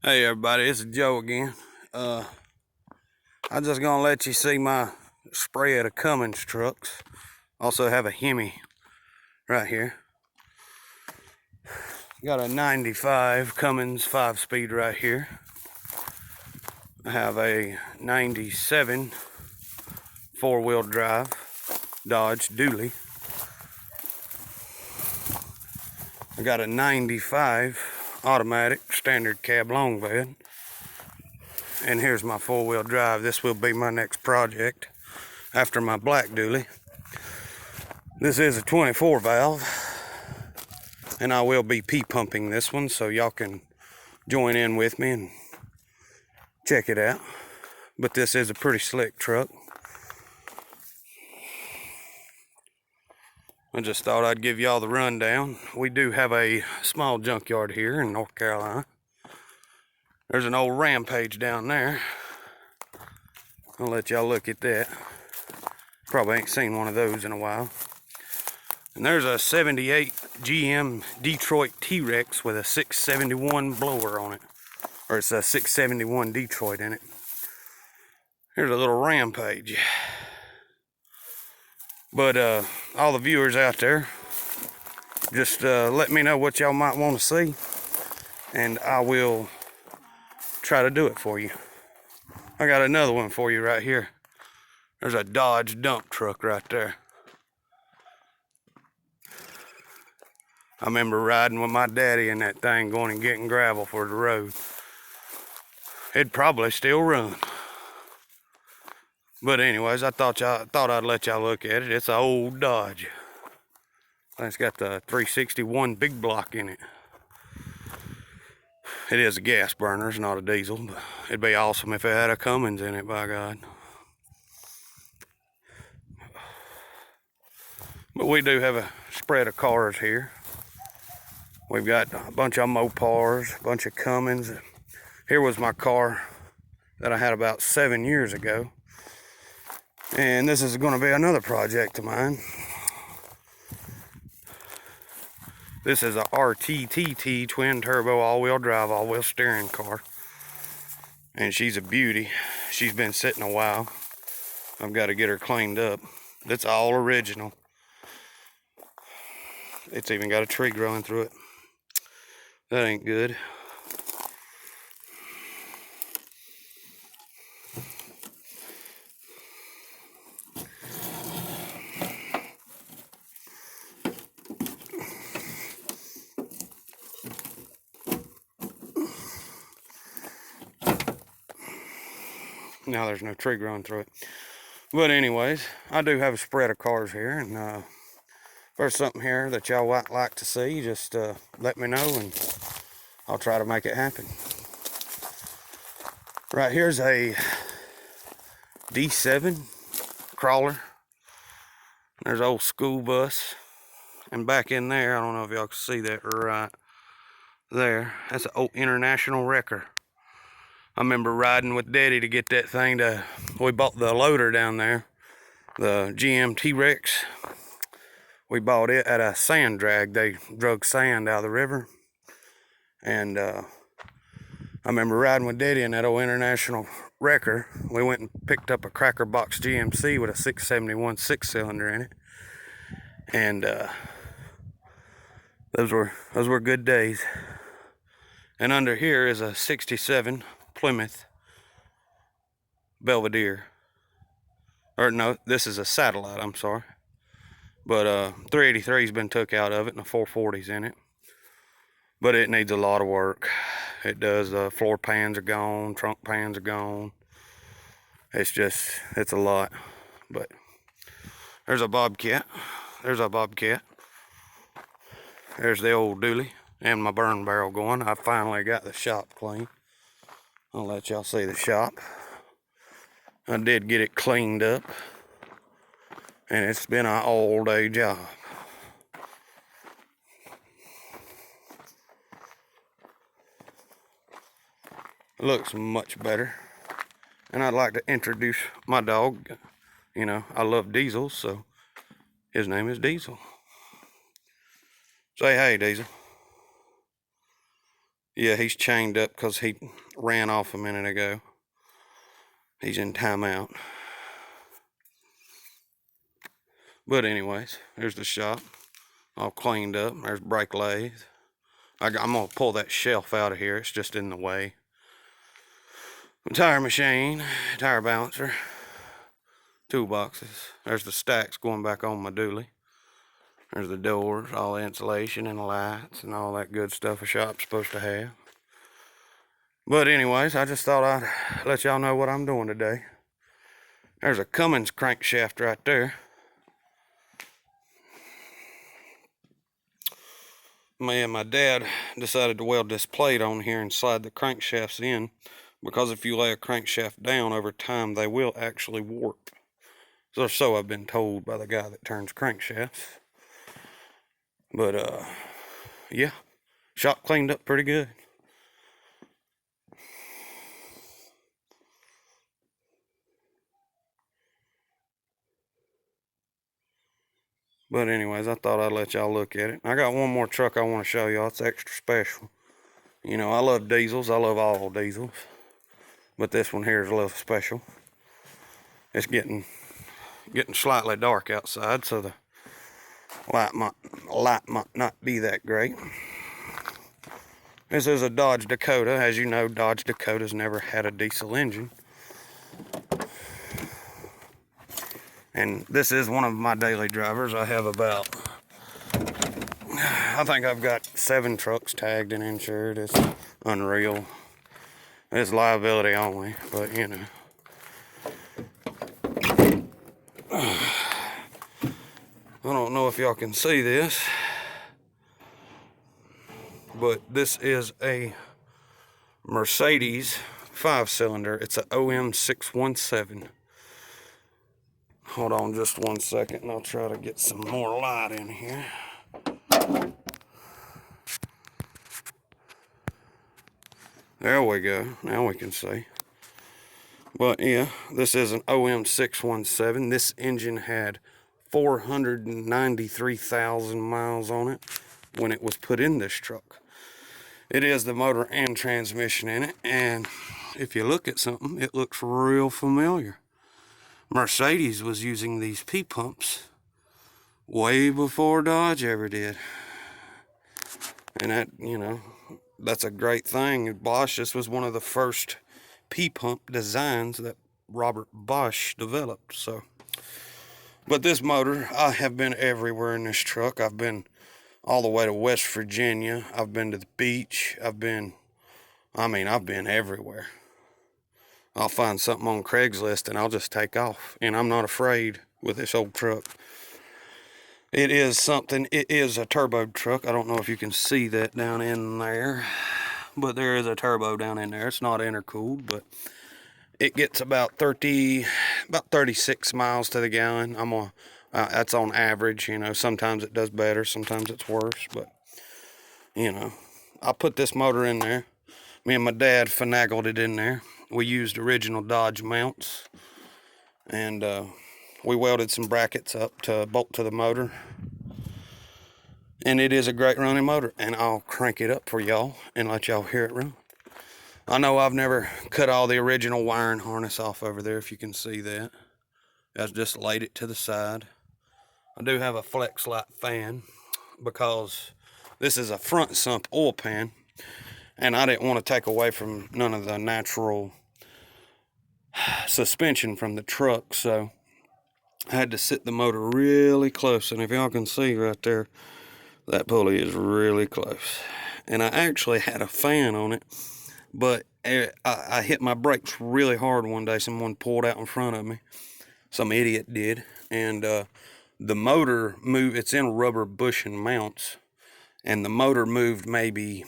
Hey everybody, it's Joe again. I'm just gonna let you see my spread of Cummins trucks. Also have a Hemi right here. Got a 95 Cummins 5-speed right here. I have a 97 4-wheel drive Dodge Dually. I got a 95 automatic standard cab long bed. And here's my 4-wheel drive. This will be my next project after my black dually. This is a 24 valve, and I will be P-pumping this one, so y'all can join in with me and check it out. But this is a pretty slick truck. I just thought I'd give y'all the rundown. We do have a small junkyard here in North Carolina. There's an old Rampage down there. I'll let y'all look at that. Probably ain't seen one of those in a while. And there's a 78 GM Detroit T-Rex with a 671 blower on it. Or it's a 671 Detroit in it. Here's a little Rampage. But all the viewers out there, just let me know what y'all might want to see, and I will try to do it for you. I got another one for you right here. There's a Dodge dump truck right there. I remember riding with my daddy in that thing, going and getting gravel for the road. It'd probably still run. But anyways, I thought I'd let y'all look at it. It's an old Dodge. It's got the 361 big block in it. It is a gas burner, it's not a diesel, but it'd be awesome if it had a Cummins in it, by God. But we do have a spread of cars here. We've got a bunch of Mopars, a bunch of Cummins. Here was my car that I had about 7 years ago. And this is going to be another project of mine. This is a RTTT twin turbo all-wheel drive, all-wheel steering car. And she's a beauty. She's been sitting a while. I've got to get her cleaned up. It's all original. It's even got a tree growing through it. That ain't good. Now there's no tree growing through it. But anyways, I do have a spread of cars here, and if there's something here that y'all might like to see, just let me know and I'll try to make it happen. Right here's a D7 crawler. There's an old school bus. And back in there, I don't know if y'all can see that right there. That's an old International Wrecker. I remember riding with Daddy to get that thing we bought the loader down there, the GM T-Rex. We bought it at a sand drag. They drug sand out of the river. And I remember riding with Daddy in that old International Wrecker. We went and picked up a Cracker Box GMC with a 671 6-cylinder in it. And those were good days. And under here is a 67 Plymouth Belvedere. Or no, this is a Satellite, I'm sorry. But 383's been took out of it and a 440's in it. But it needs a lot of work. It does. Floor pans are gone, trunk pans are gone. It's a lot. But there's a Bobcat. There's a Bobcat. There's the old dually and my burn barrel going. I finally got the shop clean. I'll let y'all see the shop. I did get it cleaned up, and it's been an all-day job. It looks much better. And I'd like to introduce my dog. You know, I love Diesel, so his name is Diesel. Say hey, Diesel. Yeah, he's chained up because he ran off a minute ago. He's in timeout. But anyways, here's the shop. All cleaned up. There's brake lathe. I'm going to pull that shelf out of here. It's just in the way. Tire machine, tire balancer, toolboxes. There's the stacks going back on my dually. There's the doors, all the insulation and the lights and all that good stuff a shop's supposed to have. But anyways, I just thought I'd let y'all know what I'm doing today. There's a Cummins crankshaft right there. My dad decided to weld this plate on here and slide the crankshafts in, because if you lay a crankshaft down over time, they will actually warp. So I've been told by the guy that turns crankshafts. But yeah, shop cleaned up pretty good. But anyways, I thought I'd let y'all look at it. I got one more truck I want to show y'all. It's extra special. You know, I love diesels. I love all diesels. But this one here is a little special. It's getting slightly dark outside, so the light might not be that great. This is a Dodge Dakota. As you know, Dodge Dakota's never had a diesel engine. And this is one of my daily drivers. I have about, I think I've got 7 trucks tagged and insured. It's unreal. It's liability only, but you know. I don't know if y'all can see this, but this is a Mercedes 5-cylinder. It's a OM617. Hold on just one second and I'll try to get some more light in here. There we go. Now we can see. But yeah, this is an OM617. This engine had 493,000 miles on it when it was put in this truck. It is the motor and transmission in it, and if you look at something, it looks real familiar. Mercedes was using these P-pumps way before Dodge ever did. And that, you know, that's a great thing. Bosch, this was one of the first P-pump designs that Robert Bosch developed. So, but this motor, I have been everywhere in this truck. I've been all the way to West Virginia. I've been to the beach. I've been everywhere. I'll find something on Craigslist and I'll just take off. And I'm not afraid with this old truck. It is a turbo truck. I don't know if you can see that down in there, but there is a turbo down in there. It's not intercooled, but it gets about 36 miles to the gallon. That's on average, you know. Sometimes it does better, sometimes it's worse, but you know, I put this motor in there. Me and my dad finagled it in there. We used original Dodge mounts, and we welded some brackets up to bolt to the motor. And it is a great running motor, and I'll crank it up for y'all and let y'all hear it run. I know I've never cut all the original wiring harness off over there, if you can see that. I just laid it to the side. I do have a flex light fan because this is a front sump oil pan, and I didn't want to take away from none of the natural suspension from the truck, so I had to sit the motor really close. And if y'all can see right there, that pulley is really close. And I actually had a fan on it, but I hit my brakes really hard one day. Someone pulled out in front of me. Some idiot did. And the motor moved. It's in rubber bushing mounts. And the motor moved maybe,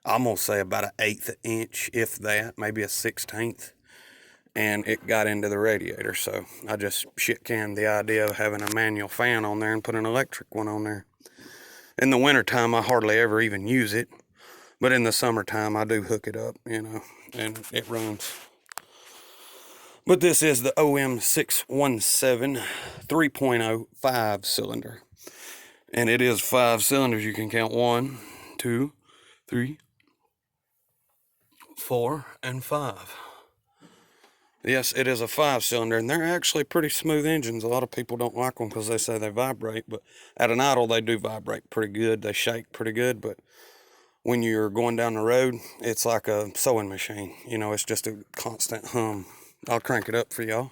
I'm going to say about an 1/8 inch, if that, maybe a 1/16. And it got into the radiator. So I just shit-canned the idea of having a manual fan on there and put an electric one on there. In the wintertime, I hardly ever even use it. But in the summertime, I do hook it up, you know, and it runs. But this is the OM617 3.0 5-cylinder. And it is 5 cylinders. You can count 1, 2, 3, 4 and 5. Yes, it is a 5-cylinder, and they're actually pretty smooth engines. A lot of people don't like them because they say they vibrate, but at an idle, they do vibrate pretty good. They shake pretty good, but when you're going down the road, it's like a sewing machine. You know, it's just a constant hum. I'll crank it up for y'all.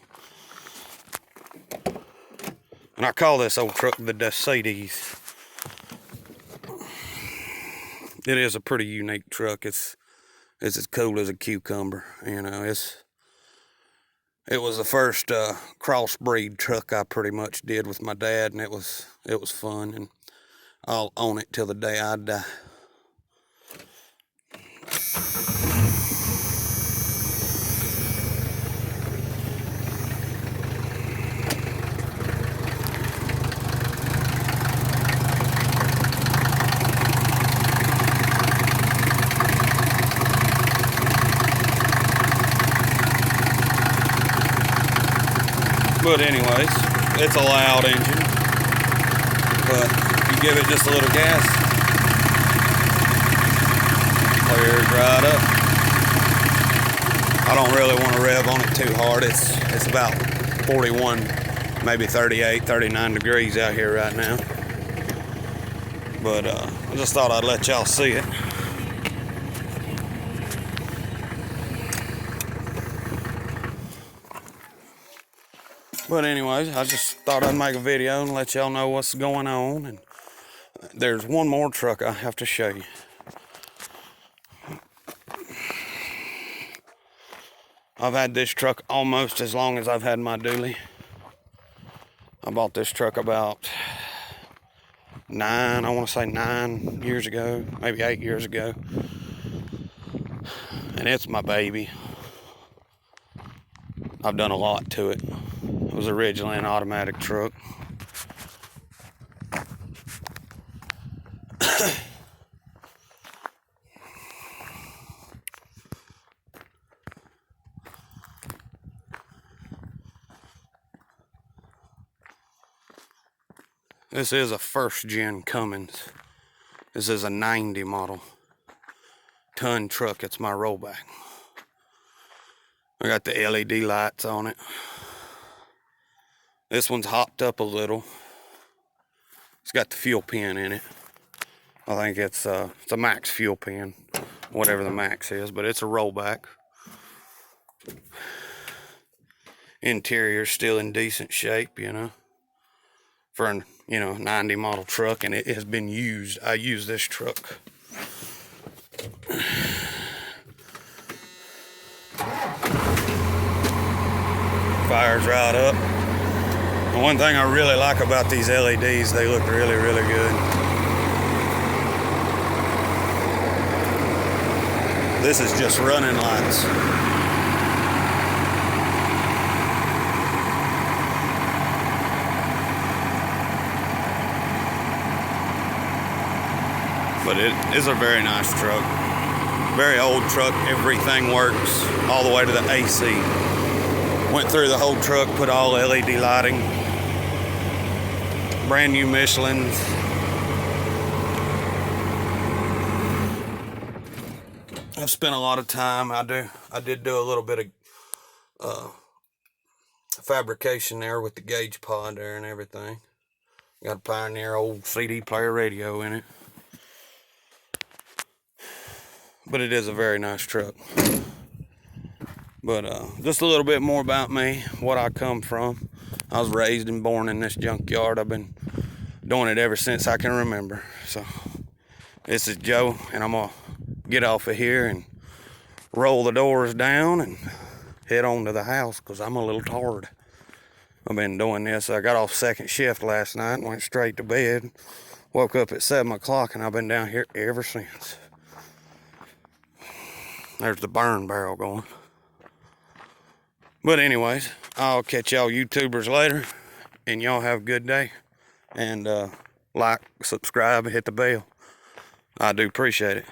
And I call this old truck the Mercedes. It is a pretty unique truck. It's as cool as a cucumber, you know. It was the first crossbreed truck I pretty much did with my dad, and it was fun, and I'll own it till the day I die. But anyways, it's a loud engine, but you give it just a little gas, clears right up. I don't really want to rev on it too hard. It's about 41, maybe 38, 39 degrees out here right now. But I just thought I'd let y'all see it. But anyways, I just thought I'd make a video and let y'all know what's going on. And there's one more truck I have to show you. I've had this truck almost as long as I've had my dually. I bought this truck about 9 years ago, maybe 8 years ago. And it's my baby. I've done a lot to it. It was originally an automatic truck. This is a first-gen Cummins. This is a 90 model ton truck. It's my rollback. I got the LED lights on it. This one's hopped up a little. It's got the fuel pin in it. I think it's a max fuel pin, whatever the max is, but it's a rollback. Interior's still in decent shape, you know, for an 90 model truck, and it has been used. I use this truck. Fires right up. And one thing I really like about these LEDs, they look really, really good. This is just running lights. But it is a very nice truck. Very old truck. Everything works all the way to the AC. Went through the whole truck, put all LED lighting. Brand new Michelins. I've spent a lot of time. I did do a little bit of fabrication there with the gauge pod there and everything. Got a Pioneer old CD player radio in it. But it is a very nice truck. But just a little bit more about me, what I come from. I was raised and born in this junkyard. I've been doing it ever since I can remember. So this is Joe, and I'm gonna get off of here and roll the doors down and head on to the house because I'm a little tired. I've been doing this. I got off second shift last night and went straight to bed. Woke up at 7 o'clock, and I've been down here ever since. There's the burn barrel going. But anyways, I'll catch y'all YouTubers later, and y'all have a good day. And like, subscribe, and hit the bell. I do appreciate it.